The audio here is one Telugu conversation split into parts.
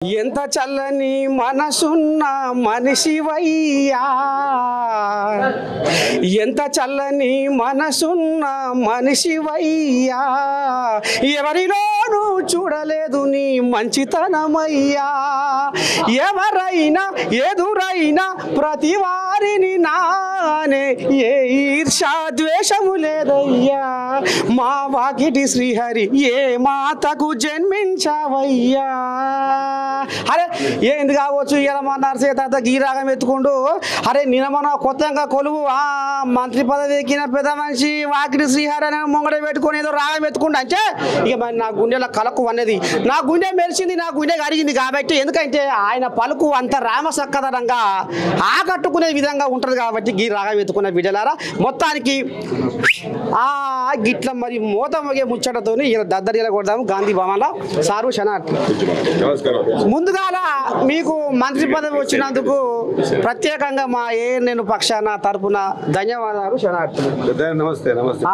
ఎంత చల్లని మనసున్న మనిషివయ్యా, ఎంత చల్లని మనసున్న మనిషివయ్యా, ఎవరిలోనూ చూడలేదు నీ మంచితనమయ్యా, ఎవరైనా ఎదురైనా ప్రతి వారిని నానే ఏ ఈర్షా ద్వేషము లేదయ్యా, మా వాకిటి శ్రీహరి ఏ మాతకు జన్మించావయ్యా. అరే ఏంది కావచ్చు ఇలా మా నరసేత గీరాగం ఎత్తుకుంటూ అరే నిన్న మన కొత్తగా కొలువు మంత్రి పదవి ఎక్కిన పెద్ద మనిషి వాకిటి శ్రీహరి అని ముంగడ పెట్టుకొని ఏదో రాగం ఎత్తుకుంటా అంటే ఇక మరి నా గుండెలో కలకు అనేది నా గుండె మెరిసింది, నా గుండె అరిగింది. కాబట్టి ఎందుకంటే ఆయన పలుకు అంత రామసక్కదనంగా ఆకట్టుకునే విధంగా ఉంటుంది కాబట్టి గీ రాగం ఎత్తుకున్న బిడ్డలారా మొత్తానికి గిట్ల మరి మోత మోగే ముచ్చటతో ఇలా దద్దరిలా కొడదాము గాంధీ భవన్లో. సారు శనార్థి ముందుగా మీకు మంత్రి పదవి వచ్చినందుకు ప్రత్యేకంగా మా నేను పక్షాన తరపున ధన్యవాదాలు శనార్థులు. నమస్తే నమస్తే.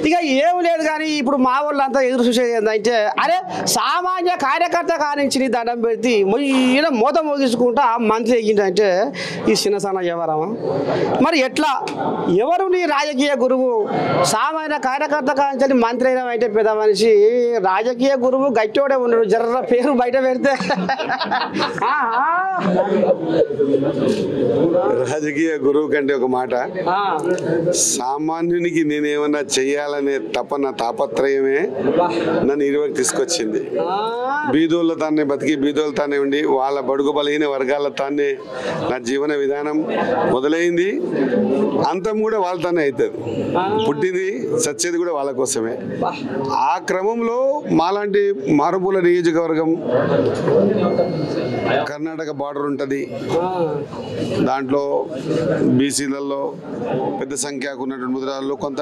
ఇక ఏం లేదు కానీ ఇప్పుడు మా వాళ్ళంతా ఎదురు చూసేది ఏంటంటే అరే సామాన్య కార్యకర్త కానించి దండం పెడితే ఈయన మోత మోగించుకుంటా మంత్రి ఎగిందంటే ఈ చిన్నసన్న ఎవరమా మరి ఎట్లా ఎవరు నీ రాజకీయ గురువు? సామాన్య కార్యకర్త కానించి మంత్రి అయినా అంటే పెద్ద మనిషి రాజకీయ గురువు గట్టోడే ఉన్నాడు, జర్ర పేరు బయట పెడితే రాజకీయ గురువు కంటే ఒక మాట, సామాన్యునికి నేనేమన్నా చెయ్యాలనే తపన తాపత్రయమే నన్ను ఇరువకి తీసుకొచ్చింది. బీదోళ్ళ తానే బతికి బీదోళ్ళ తానే ఉండి వాళ్ళ బడుగు బలహీన వర్గాల తానే నా జీవన విధానం మొదలైంది. అంతం కూడా వాళ్ళ తానే అవుతుంది. పుట్టింది చచ్చేది కూడా వాళ్ళ కోసమే. ఆ క్రమంలో మాలాంటి మారుమూల నియోజకవర్గం కర్ణాటక బార్డర్ ఉంటుంది. దాంట్లో బీసీలలో పెద్ద సంఖ్యకు ఉన్నటువంటి ముద్రాల్లో కొంత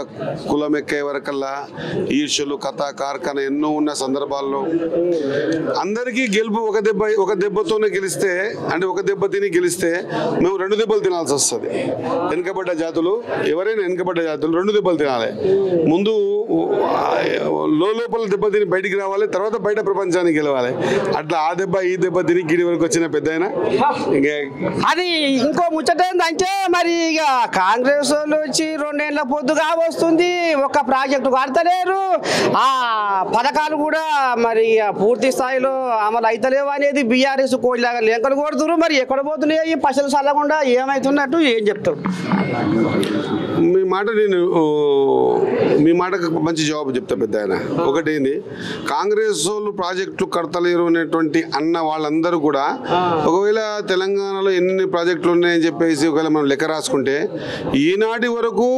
కులం ఎక్కే వరకల్లా ఈర్ష్యలు కథ కార్ఖాన ఎన్నో ఉన్న సందర్భాల్లో అందరికీ గెలుపు ఒక దెబ్బతోనే గెలిస్తే అంటే ఒక దెబ్బ తిని గెలిస్తే మేము 2 దెబ్బలు తినాల్సి వస్తుంది. వెనుకబడ్డ జాతులు ఎవరైనా వెనుకబడ్డ జాతులు 2 దెబ్బలు తినాలి. ముందు లోపల దెబ్బ తిని బయటికి రావాలి, తర్వాత బయట ప్రపంచానికి గెలవాలి. అట్లా ఆ దెబ్బ ఈ దెబ్బ తిని గిడి వరకు వచ్చిన పెద్ద అది ఇంకో ముచ్చట ఏంటంటే మరి ఇక కాంగ్రెస్ వాళ్ళు వచ్చి 2 ఏళ్ల పొద్దుగా వస్తుంది, ఒక్క ప్రాజెక్టు కడతలేరు, ఆ పథకాలు కూడా మరి పూర్తి స్థాయిలో అమలు అవుతలేవు అనేది బీఆర్ఎస్ కోడిలాగా లెంకలు కొడుతున్నారు. మరి ఎక్కడ పోతున్నాయి ఈ పశువులు చల్లకుండా ఏమవుతున్నట్టు ఏం చెప్తారు? మీ మాటకు మంచి జవాబు చెప్తా పెద్ద ఆయన. ఒకటేంది, కాంగ్రెస్ వాళ్ళు ప్రాజెక్టులు కడతలేరు అనేటువంటి అన్న వాళ్ళందరూ కూడా ఒకవేళ తెలంగాణలో ఎన్ని ప్రాజెక్టులు ఉన్నాయని చెప్పేసి ఒకవేళ మనం లెక్క రాసుకుంటే ఈనాటి వరకు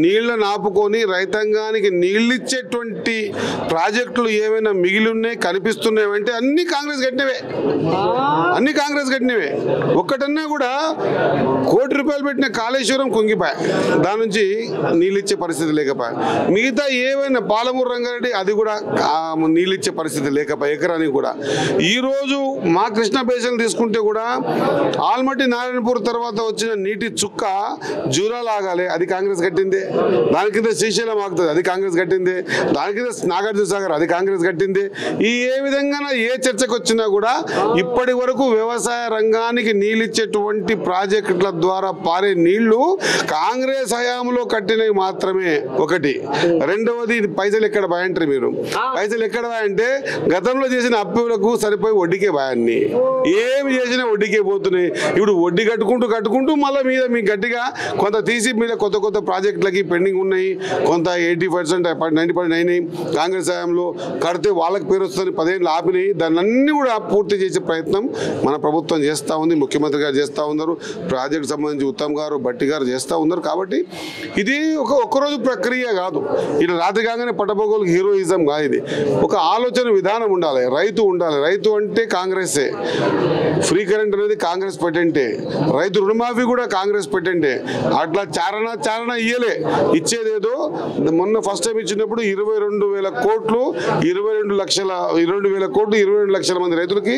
నీళ్లను ఆపుకొని రైతాంగానికి నీళ్ళిచ్చేటువంటి ప్రాజెక్టులు ఏమైనా మిగిలి ఉన్నాయి కనిపిస్తున్నాయంటే అన్ని కాంగ్రెస్ కట్టినవే. ఒక్కటన్నా కూడా ₹1 కోటి పెట్టిన కాళేశ్వరం కుంగిపోయా, దాని నుంచి నీళ్ళిచ్చే పరిస్థితి లేకపోయా. మిగతా ఏవైనా పాలమూరు రంగారెడ్డి అది కూడా నీళ్ళిచ్చే పరిస్థితి లేకపోయా ఎకరానికి కూడా. ఈరోజు మా కృష్ణా బేసిన్ తీసుకుంటే కూడా ఆల్మట్టి నారాయణపూర్ తర్వాత వచ్చిన నీటి చుక్క జూరాలాగాలి, అది కాంగ్రెస్ కట్టిందే. దాని కింద శ్రీశైలం ఆగుతుంది, అది కాంగ్రెస్ కట్టిందే. దాని కింద నాగార్జున సాగర్, అది కాంగ్రెస్ కట్టిందే. ఏ విధంగా ఏ చర్చకు వచ్చినా కూడా ఇప్పటి వరకు వ్యవసాయ రంగానికి నీళ్ళిచ్చేటువంటి ప్రాజెక్టుల ద్వారా పారే నీళ్లు కాంగ్రెస్ హయాంలో కట్టినవి మాత్రమే. ఒకటి. రెండవది, పైసలు ఎక్కడ బాయంటారు మీరు? పైసలు ఎక్కడ బాయంటే గతంలో చేసిన అప్పులకు సరిపోయి వడ్డీకే బాయాన్ని, ఏమి చేసినా వడ్డీకే పోతున్నాయి. ఇప్పుడు వడ్డీ కట్టుకుంటూ మళ్ళీ మీద మీకు గట్టిగా కొంత తీసి మీద కొత్త ప్రాజెక్టులకి పెండింగ్ ఉన్నాయి. కొంత 80%, 90% అయినాయి. కాంగ్రెస్ హయాంలో కడితే వాళ్ళకి పేరు వస్తుంది, 10 ఏళ్ళు ఆపినాయి. దాన్ని అన్ని కూడా పూర్తి చేసే ప్రయత్నం మన ప్రభుత్వం చేస్తూ ఉంది, ముఖ్యమంత్రి గారు చేస్తూ ఉన్నారు, ప్రాజెక్టు సంబంధించి ఉత్తమ్ గారు భట్టి గారు చేస్తూ ఉన్నారు. కాబట్టి ఇది ఒక్కరోజు ప్రక్రియ కాదు. ఇలా రాత్రి కాగానే పట్టబోగోలు హీరోయిజం కాదు. ఇది ఒక ఆలోచన విధానం ఉండాలి. రైతు ఉండాలి. రైతు అంటే కాంగ్రెసే. ఫ్రీ కరెంట్ అనేది కాంగ్రెస్ పెట్టంటే, రైతు రుణమాఫీ కూడా కాంగ్రెస్ పెట్టంటే. అట్లా చారణ ఇయ్యలే, ఇచ్చేదేదో మొన్న ఫస్ట్ టైం ఇచ్చినప్పుడు 22,000 కోట్లు 22 లక్షల మంది రైతులకి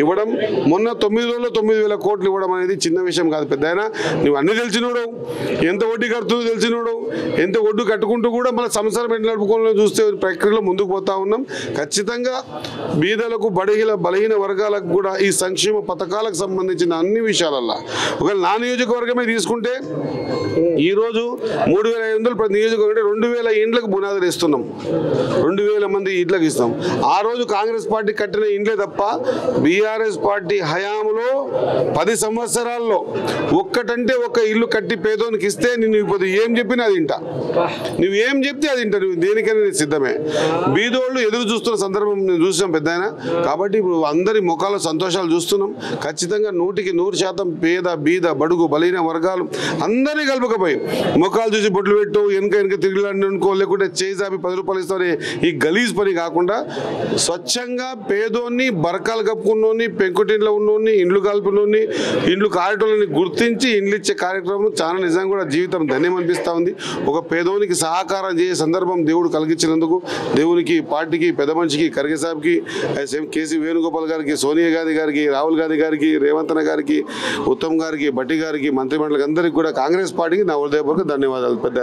ఇవ్వడం, మొన్న 9 రోజుల్లో 9,000 కోట్లు ఇవ్వడం అనేది చిన్న విషయం కాదు పెద్ద ఆయన. నువ్వు అన్ని తెలిసినోడు, ఎంత వడ్డీ కడుతుందో తెలిసినోడు, ఎంత ఒడ్డు కట్టుకుంటూ కూడా మన సంసారం ఎట్లా నడుపుకోవాలో చూస్తే ప్రక్రియలో ముందుకు పోతా ఉన్నాం. ఖచ్చితంగా బీదలకు బలహీన వర్గాలకు కూడా ఈ సంక్షేమ పథకాలకు సంబంధించిన అన్ని విషయాలల్లో ఒకవేళ నా నియోజకవర్గమే తీసుకుంటే ఈరోజు 3,500 ప్రతి నియోజకవర్గం 2,000 ఇండ్లకు పునాదులు ఇస్తున్నాం. 2,000 మంది ఇండ్లకు ఇస్తాం. ఆ రోజు కాంగ్రెస్ పార్టీ కట్టిన ఇండ్లే తప్ప బీఆర్ఎస్ పార్టీ హయాంలో 10 సంవత్సరాల్లో ఒక్కటంటే ఒక్క ఇల్లు కట్టి పేదోనికి ఇస్తే నేను ఇప్పుడు ఏం చెప్పినా అది ఇంటా, నువ్వు ఏం చెప్తే అది ఇంటా, నువ్వు దేనికైనా నేను సిద్ధమే. బీదోళ్ళు ఎదురు చూస్తున్న సందర్భం నేను చూసాం పెద్దాయన. కాబట్టి ఇప్పుడు అందరి ముఖాల సంతోషాలు చూస్తున్నాం. ఖచ్చితంగా 100% పేద బీద బడుగు బలైన వర్గాలు అందరినీ కలుపుకపోయి ముఖాలు చూసి బొట్లు పెట్టు వెనక తిరిగిలాడుకో లేకుంటే చేసాపి 10 రూపాయలు ఇస్తామని ఈ గలీజ్ పని కాకుండా స్వచ్ఛంగా పేదోన్ని బరకాలు కప్పుకున్నోని పెంకుటింట్లో ఉన్నోని ఇండ్లు కలుపునోని ఇండ్లు కారటోళ్ళని గుర్తించి ఇండ్లు ఇచ్చే కార్యక్రమం చాలా నిజంగా కూడా జీవితం ధన్యం అనిపిస్తూ ఉంది. ఒక పేదోనికి సహకారం చేసే సందర్భం దేవుడు కలిగించినందుకు దేవునికి పార్టీకి పెద్ద మనిషికి ఖర్గే సాబ్కి కేసీ వేణుగోపాల్ గారికి సోనియా గాంధీ గారికి రాహుల్ గాంధీ గారికి రేవంత్ గారికి ఉత్తమ్ గారికి బట్టి గారికి మంత్రిమండలికి అందరికీ కూడా కాంగ్రెస్ పార్టీకి నా హృదయపూర్వక ధన్యవాదాలు. పెద్ద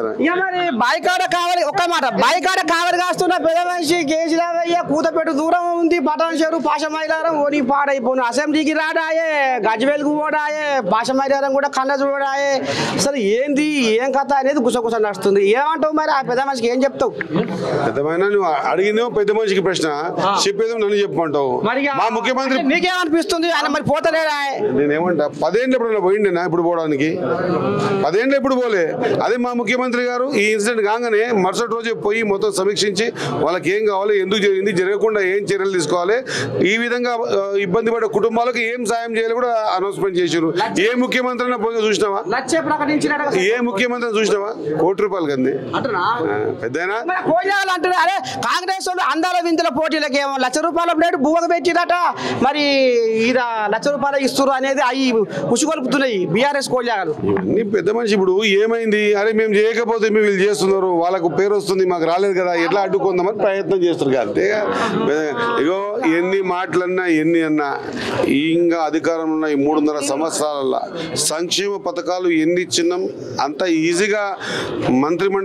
బాయికాడ కావాలి ఒక్క మాట బాయికాడ కావాలి కాస్తున్న పెద్ద మనిషి కేసీరావయ్య కూతపెట్టు దూరం ఉంది పటాన్ చెరు పాషమైలారం ఓని పాడైపోను అసెంబ్లీకి రాడాయే గజ్వేల్కు ఓడాయే పాషమైలారం కూడా కన్న చూడాయే. అసలు ఏంది ఏం కథ అనేది గుసగుస నడుస్తుంది. ఏమంటావు మరి ఆ పెద్ద మనిషికి ఏం చెప్తావు? పెద్దమైన నువ్వు అడిగినావు పెద్ద మనిషికి ప్రశ్న చెప్పేదో నన్ను చెప్పమంటావు. మా ముఖ్యమంత్రి నీకేమనిపిస్తుంది ఆయన మరి పోతలేడా? నేనేమంటా 10 ఏళ్ళు ఎప్పుడైనా పోయిండేనా ఇప్పుడు పోవడానికి? 10 ఏళ్ళు ఎప్పుడు పోలే. అదే మా ముఖ్యమంత్రి గారు ఈ ఇన్సిడెంట్ కాగానే మరుసటి రోజే పోయి మొత్తం సమీక్షించి వాళ్ళకి ఏం కావాలి, ఎందుకు జరిగింది, జరగకుండా ఏం చర్యలు తీసుకోవాలి, ఈ విధంగా ఇబ్బంది పడే కుటుంబాలకు ఏం సాయం చేయాలి కూడా అనౌన్స్మెంట్ చేశారు. ఏ ముఖ్యమంత్రి పోయి చూసినావా? ఏ ముఖ్యమంత్రి చూసినావా? ₹1 కంది పెద్దనా అరే కాంగ్రెస్ వాళ్ళు అందాల విందుల పోటీలకి ఏమో ₹1,00,000 ప్లేట్ భూమకు పెట్టిరట. మరి ఈడ ₹1,00,000 ఇస్తారు అనేది అవి ఉసుగొలుపుతున్నాయి బీఆర్ఎస్ కోళ్ళాలు. ఇవన్నీ పెద్ద మనిషి ఇప్పుడు ఏమైంది, అరే మేము చేయకపోతే మేము వీళ్ళు చేస్తున్నారు, వాళ్ళకు పేరు వస్తుంది, మాకు రాలేదు కదా, ఎట్లా అడ్డుకుందామని ప్రయత్నం చేస్తారు. అంతే ఇగో ఎన్ని మాటలన్నా ఎన్ని అన్నా ఇంకా అధికారంలో ఉన్న ఈ 3.5 సంవత్సరాల సంక్షేమ పథకాలు ఎన్ని ఇచ్చినాం అంత ఈజీగా మంత్రిమండలి